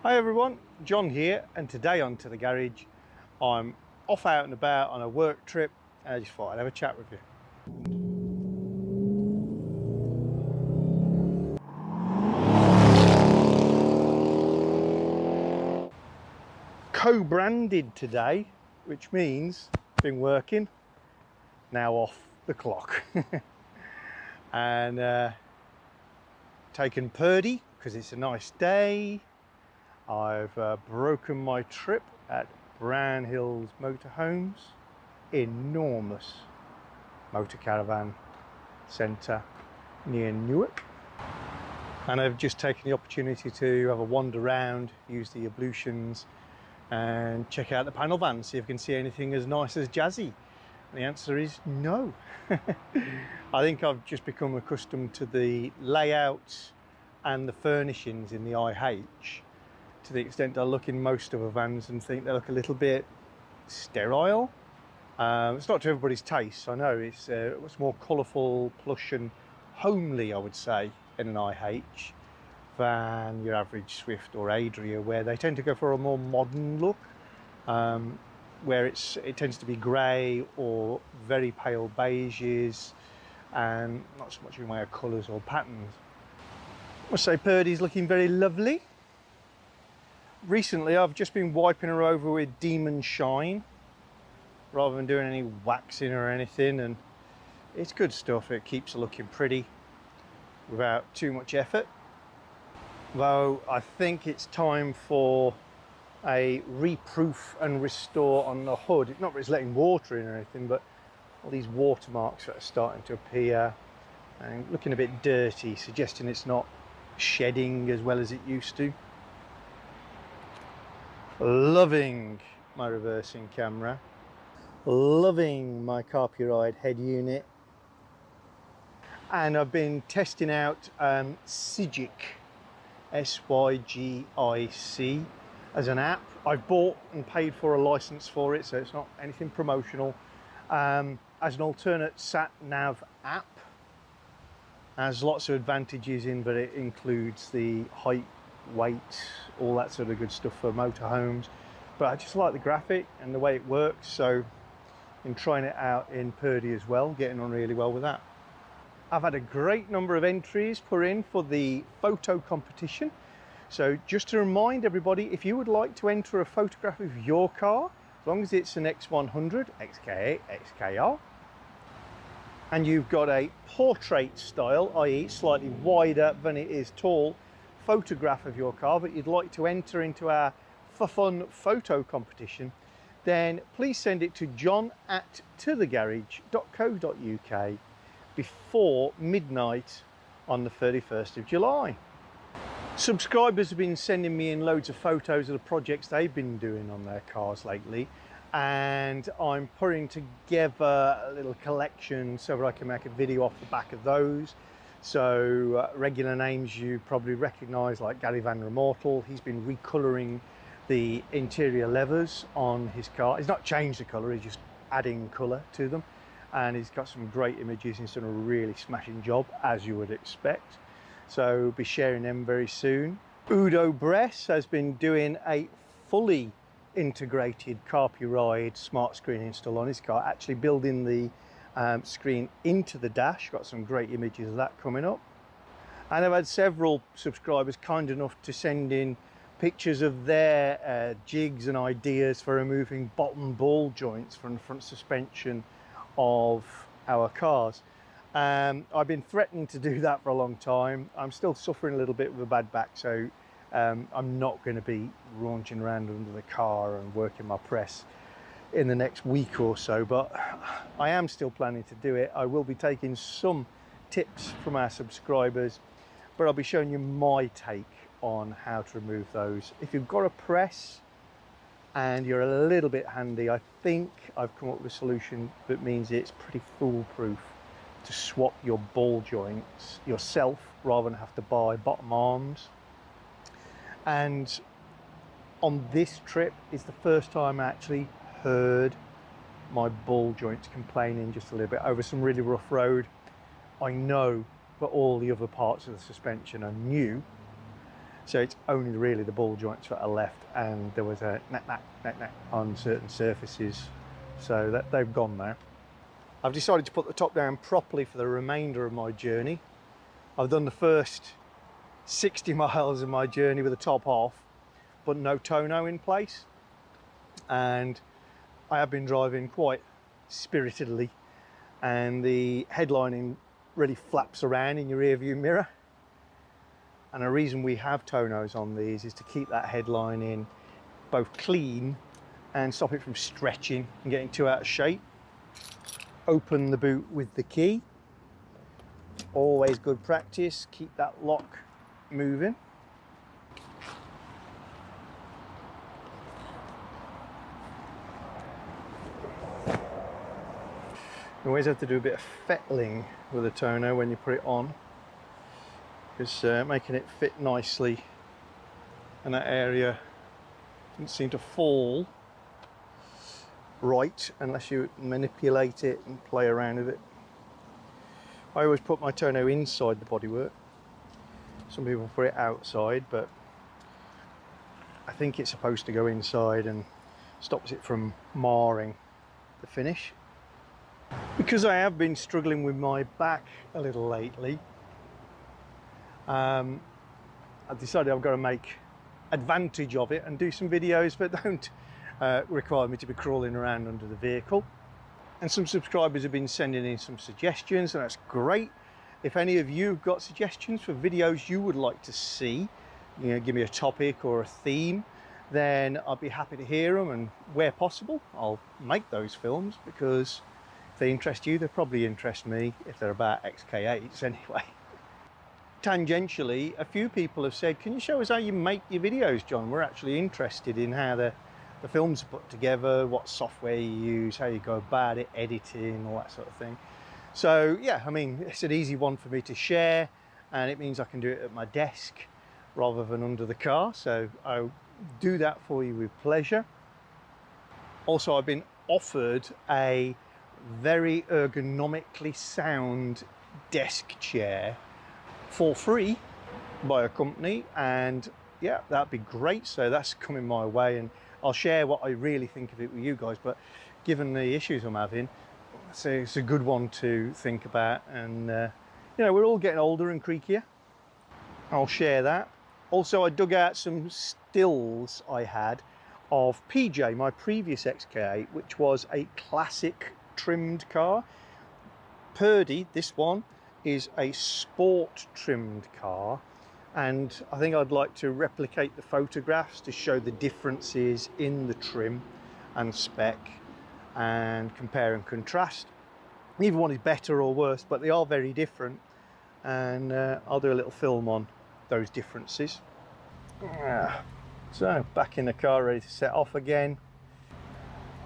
Hi everyone, John here, and today on To The Garage I'm off out and about on a work trip and I just thought I'd have a chat with you. Co-branded today, which means been working, now off the clock. And taken Purdy because it's a nice day. I've broken my trip at Brown Hills Motorhomes, enormous motor caravan centre near Newark, and I've just taken the opportunity to have a wander around, use the ablutions and check out the panel van, see if I can see anything as nice as Jazzy. And the answer is no. I think I've just become accustomed to the layouts and the furnishings in the IH, to the extent I look in most of the vans and think they look a little bit sterile. It's not to everybody's taste, I know. It's more colourful, plush and homely, I would say, in an IH than your average Swift or Adria, where they tend to go for a more modern look, where it tends to be grey or very pale beiges and not so much in the way of colours or patterns. I must say Purdy's looking very lovely. Recently I've just been wiping her over with Demon Shine rather than doing any waxing or anything, and it's good stuff. It keeps her looking pretty without too much effort. Though I think it's time for a reproof and restore on the hood. It's not that it's letting water in or anything, but all these watermarks that are starting to appear and looking a bit dirty, suggesting it's not shedding as well as it used to. Loving my reversing camera, loving my Carpuride head unit, and I've been testing out Sygic, SYGIC, as an app. I've bought and paid for a license for it, so it's not anything promotional. As an alternate sat nav app, has lots of advantages in, but it includes the height, weight, all that sort of good stuff for motorhomes. But I just like the graphic and the way it works, so I'm trying it out in Purdy as well, getting on really well with that. I've had a great number of entries put in for the photo competition. So just to remind everybody, if you would like to enter a photograph of your car, as long as it's an X100, XK8, XKR, and you've got a portrait style, i.e. slightly wider than it is tall, photograph of your car that you'd like to enter into our For Fun photo competition, then please send it to john@tothegarage.co.uk before midnight on the 31st of July. Subscribers have been sending me in loads of photos of the projects they've been doing on their cars lately, and I'm putting together a little collection so that I can make a video off the back of those. So regular names you probably recognise, like Gary Van Remortel. He's been recolouring the interior levers on his car. He's not changed the colour, he's just adding colour to them, and he's got some great images. He's done a really smashing job, as you would expect. So we'll be sharing them very soon. Udo Bress has been doing a fully integrated Carpuride smart screen install on his car, actually building the screen into the dash. Got some great images of that coming up. And I've had several subscribers kind enough to send in pictures of their jigs and ideas for removing bottom ball joints from the front suspension of our cars. I've been threatening to do that for a long time. I'm still suffering a little bit with a bad back, so I'm not going to be raunching around under the car and working my press in the next week or so, but I am still planning to do it. I will be taking some tips from our subscribers, but I'll be showing you my take on how to remove those. If you've got a press and you're a little bit handy, I think I've come up with a solution that means it's pretty foolproof to swap your ball joints yourself rather than have to buy bottom arms. And on this trip is the first time I actually heard my ball joints complaining just a little bit over some really rough road. I know that all the other parts of the suspension are new, So it's only really the ball joints that are left, and there was a knack on certain surfaces, so that they've gone now. I've decided to put the top down properly for the remainder of my journey. I've done the first 60 miles of my journey with the top off, but no tonneau in place, and I have been driving quite spiritedly, and the headlining really flaps around in your rear view mirror. And the reason we have tonneaus on these is to keep that headlining both clean and stop it from stretching and getting too out of shape. Open the boot with the key. Always good practice. Keep that lock moving. You always have to do a bit of fettling with a tonneau when you put it on, because making it fit nicely in that area doesn't seem to fall right unless you manipulate it and play around with it. I always put my tonneau inside the bodywork. Some people put it outside, but I think it's supposed to go inside and stops it from marring the finish. Because I have been struggling with my back a little lately, I've decided I've got to make advantage of it and do some videos that don't require me to be crawling around under the vehicle. And some subscribers have been sending in some suggestions, and that's great. If any of you have got suggestions for videos you would like to see, you know, give me a topic or a theme, then I'd be happy to hear them, and where possible I'll make those films, because if they interest you, they probably interest me if they're about XK8s anyway. Tangentially, a few people have said, can you show us how you make your videos, John? We're actually interested in how the films are put together, what software you use, how you go about it, editing, all that sort of thing. So yeah, I mean, it's an easy one for me to share, and it means I can do it at my desk rather than under the car. So I'll do that for you with pleasure. Also, I've been offered a very ergonomically sound desk chair for free by a company, and yeah, that'd be great. So that's coming my way, and I'll share what I really think of it with you guys. But given the issues I'm having, so it's a good one to think about. And you know, we're all getting older and creakier. I'll share that. Also, I dug out some stills I had of PJ, my previous XK8, which was a classic trimmed car. Purdy, this one, is a sport trimmed car, and I think I'd like to replicate the photographs to show the differences in the trim and spec and compare and contrast. Neither one is better or worse, but they are very different, and I'll do a little film on those differences. So back in the car, ready to set off again.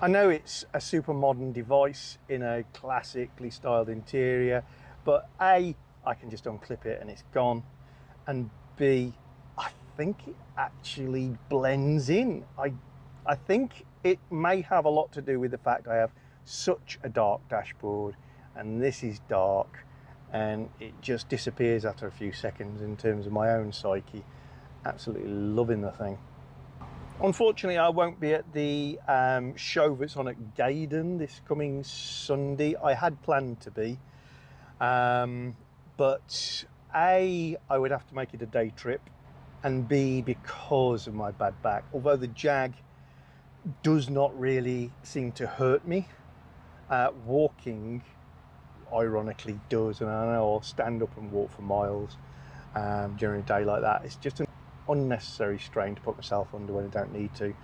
I know it's a super modern device in a classically styled interior, but A, I can just unclip it and it's gone, and B, I think it actually blends in. I think it may have a lot to do with the fact I have such a dark dashboard, and this is dark, and it just disappears after a few seconds in terms of my own psyche. Absolutely loving the thing. Unfortunately, I won't be at the show that's on at Gaydon this coming Sunday. I had planned to be, but A, I would have to make it a day trip, and B, because of my bad back, although the Jag does not really seem to hurt me, walking ironically does, and I know I'll stand up and walk for miles during a day like that. It's just an unnecessary strain to put myself under when I don't need to.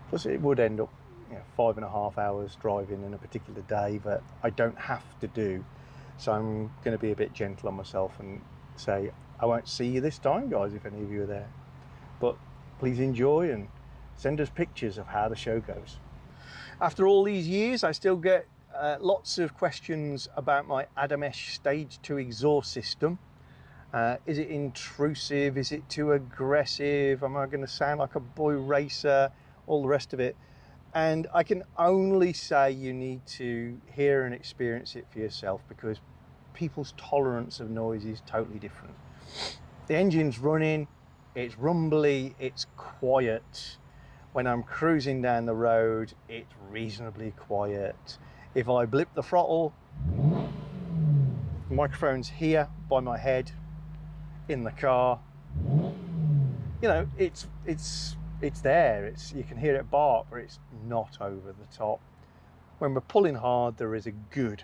Plus it would end up, you know, 5.5 hours driving in a particular day that I don't have to do. So I'm going to be a bit gentle on myself and say I won't see you this time, guys, if any of you are there, but please enjoy and send us pictures of how the show goes. After all these years, I still get lots of questions about my Adamesh Stage 2 exhaust system. Is it intrusive? Is it too aggressive? Am I going to sound like a boy racer? All the rest of it. And I can only say you need to hear and experience it for yourself, because people's tolerance of noise is totally different. The engine's running, It's rumbly, it's quiet. When I'm cruising down the road, it's reasonably quiet. If I blip the throttle, the microphone's here by my head in the car. You know, it's there. You can hear it bark, but it's not over the top. When we're pulling hard, there is a good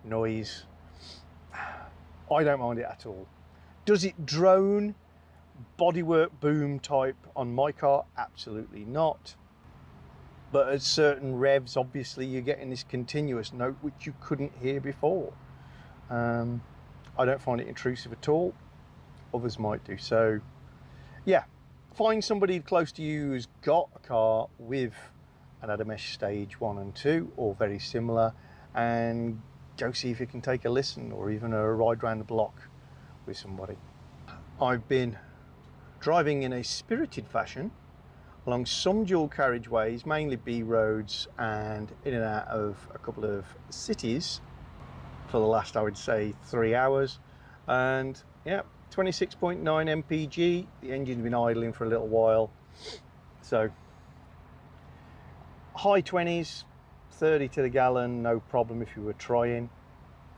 noise. I don't mind it at all. Does it drone, bodywork boom type on my car? Absolutely not. But at certain revs, obviously, you're getting this continuous note which you couldn't hear before. I don't find it intrusive at all. Others might do. So, yeah, find somebody close to you who's got a car with an Adamesh stage 1 and 2 or very similar, and go see if you can take a listen or even a ride around the block with somebody. I've been driving in a spirited fashion along some dual carriageways, mainly B roads, and in and out of a couple of cities for the last, I would say, 3 hours. And yeah, 26.9 mpg. The engine's been idling for a little while, so high 20s, 30 to the gallon, no problem if you were trying.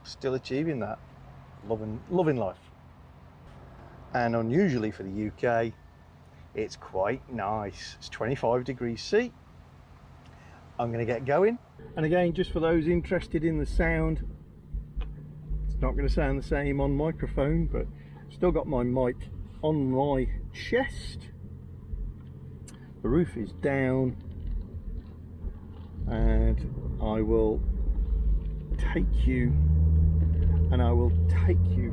Still achieving that. Loving life. And unusually for the UK, it's quite nice. It's 25 degrees C. I'm going to get going. And again, just for those interested in the sound, it's not going to sound the same on microphone, but still got my mic on my chest. The roof is down, and I will take you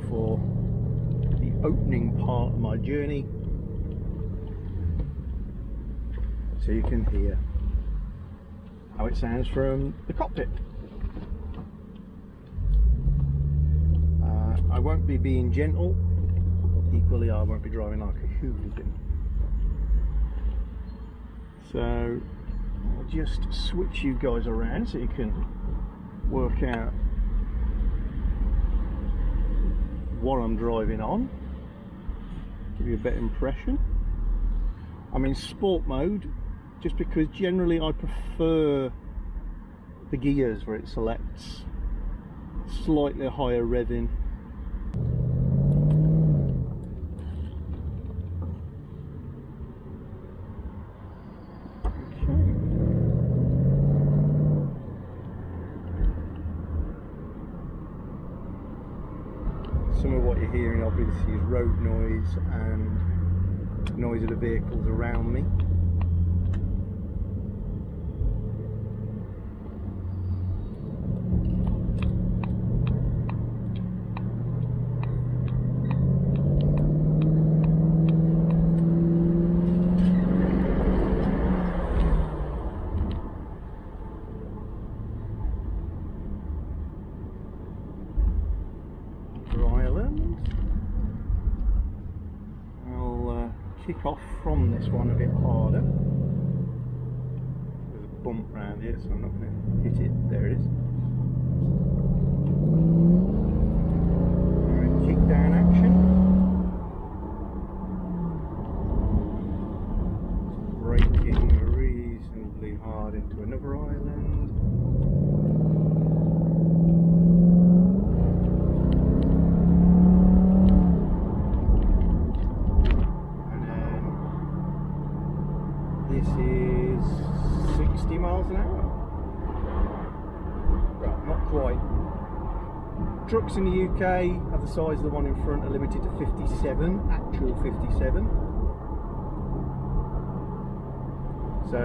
for the opening part of my journey, so you can hear how it sounds from the cockpit. I won't be being gentle. Equally, I won't be driving like a hooligan. So I'll just switch you guys around so you can work out what I'm driving on. Give you a better impression. I'm in sport mode just because generally I prefer the gears where it selects slightly higher revving. Some of what you're hearing obviously is road noise and noise of the vehicles around me. Kick off from this one a bit harder. There's a bump round here, so I'm not going to hit it. There it is. Alright, kick down action. Braking reasonably hard into another island. This is 60 miles an hour. Right, not quite. Trucks in the UK are the size of the one in front are limited to 57, actual 57. So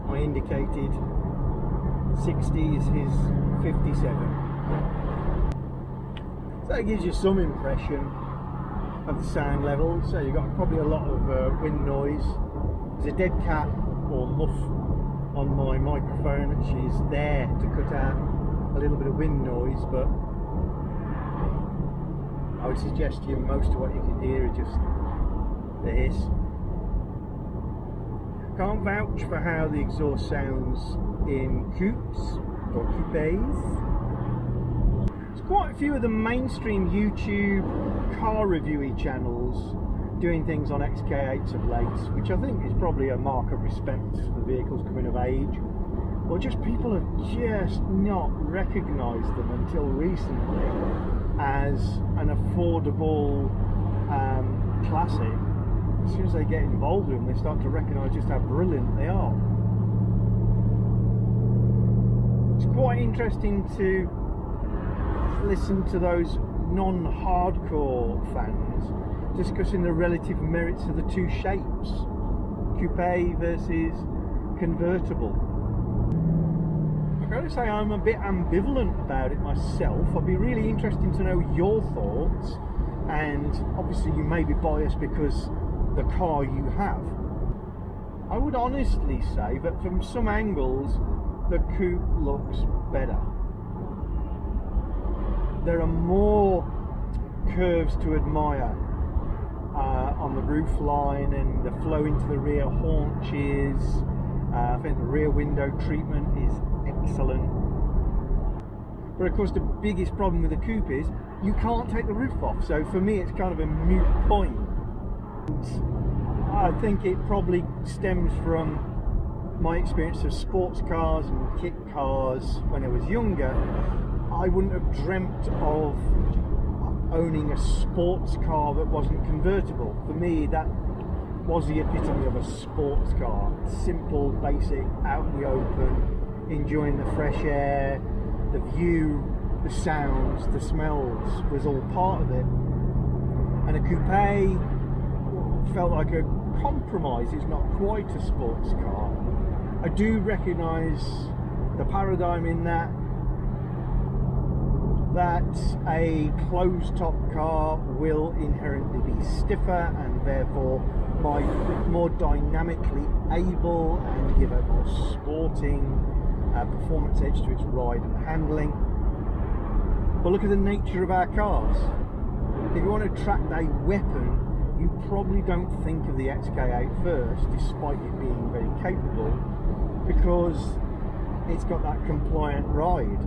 I indicated 60 is his 57. So it gives you some impression of the sound level. So you've got probably a lot of wind noise. There's a dead cat or muff on my microphone. She's there to cut out a little bit of wind noise, but I would suggest to you most of what you can hear is just the hiss. Can't vouch for how the exhaust sounds in coupes or coupes. There's quite a few of the mainstream YouTube car reviewy channels doing things on XK8s of late, which I think is probably a mark of respect for vehicles coming of age, or just people have just not recognised them until recently as an affordable classic. As soon as they get involved with them, they start to recognise just how brilliant they are. It's quite interesting to listen to those non-hardcore fans discussing the relative merits of the two shapes, coupe versus convertible. I've got to say I'm a bit ambivalent about it myself. I'd be really interested to know your thoughts, and obviously you may be biased because the car you have. I would honestly say that from some angles the coupe looks better. There are more curves to admire on the roof line, and the flow into the rear haunches. I think the rear window treatment is excellent. But of course the biggest problem with the coupe is you can't take the roof off, so for me it's kind of a moot point. I think it probably stems from my experience of sports cars and kit cars when I was younger. I wouldn't have dreamt of owning a sports car that wasn't convertible. For me, that was the epitome of a sports car. Simple, basic, out in the open, enjoying the fresh air, the view, the sounds, the smells was all part of it. And a coupe felt like a compromise. It's not quite a sports car. I do recognise the paradigm in that a closed top car will inherently be stiffer and therefore might be more dynamically able and give a more sporting performance edge to its ride and handling. But look at the nature of our cars. If you want to attract a weapon, you probably don't think of the XK8 first, despite it being very capable, because it's got that compliant ride.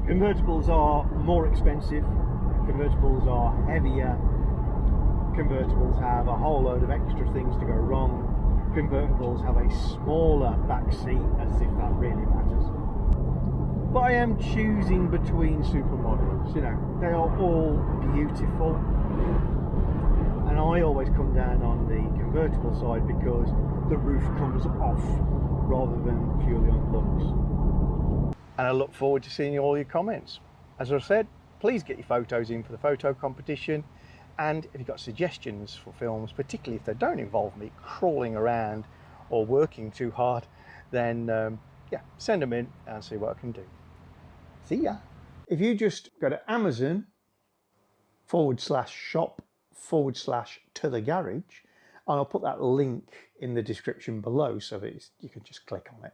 Convertibles are more expensive, convertibles are heavier, convertibles have a whole load of extra things to go wrong, convertibles have a smaller back seat, as if that really matters. But I am choosing between supermodels, you know, they are all beautiful, and I always come down on the convertible side because the roof comes off rather than purely on looks. And I look forward to seeing all your comments. As I said, please get your photos in for the photo competition, and if you've got suggestions for films, particularly if they don't involve me crawling around or working too hard, then yeah, send them in and see what I can do. See ya. If you just go to Amazon/shop/to-the-garage, and I'll put that link in the description below so that you can just click on it.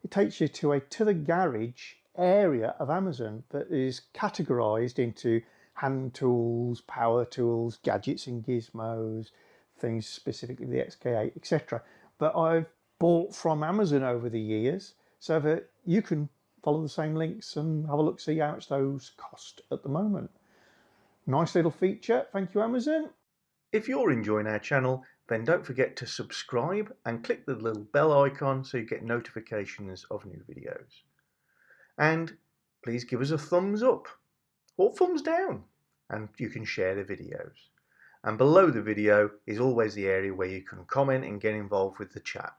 It takes you to a to-the-garage area of Amazon that is categorized into hand tools, power tools, gadgets and gizmos, things specifically the XK8, etc. that I've bought from Amazon over the years, so that you can follow the same links and have a look, see how much those cost at the moment. Nice little feature. Thank you, Amazon. If you're enjoying our channel, then don't forget to subscribe and click the little bell icon so you get notifications of new videos. And please give us a thumbs up or thumbs down, and you can share the videos. And below the video is always the area where you can comment and get involved with the chat.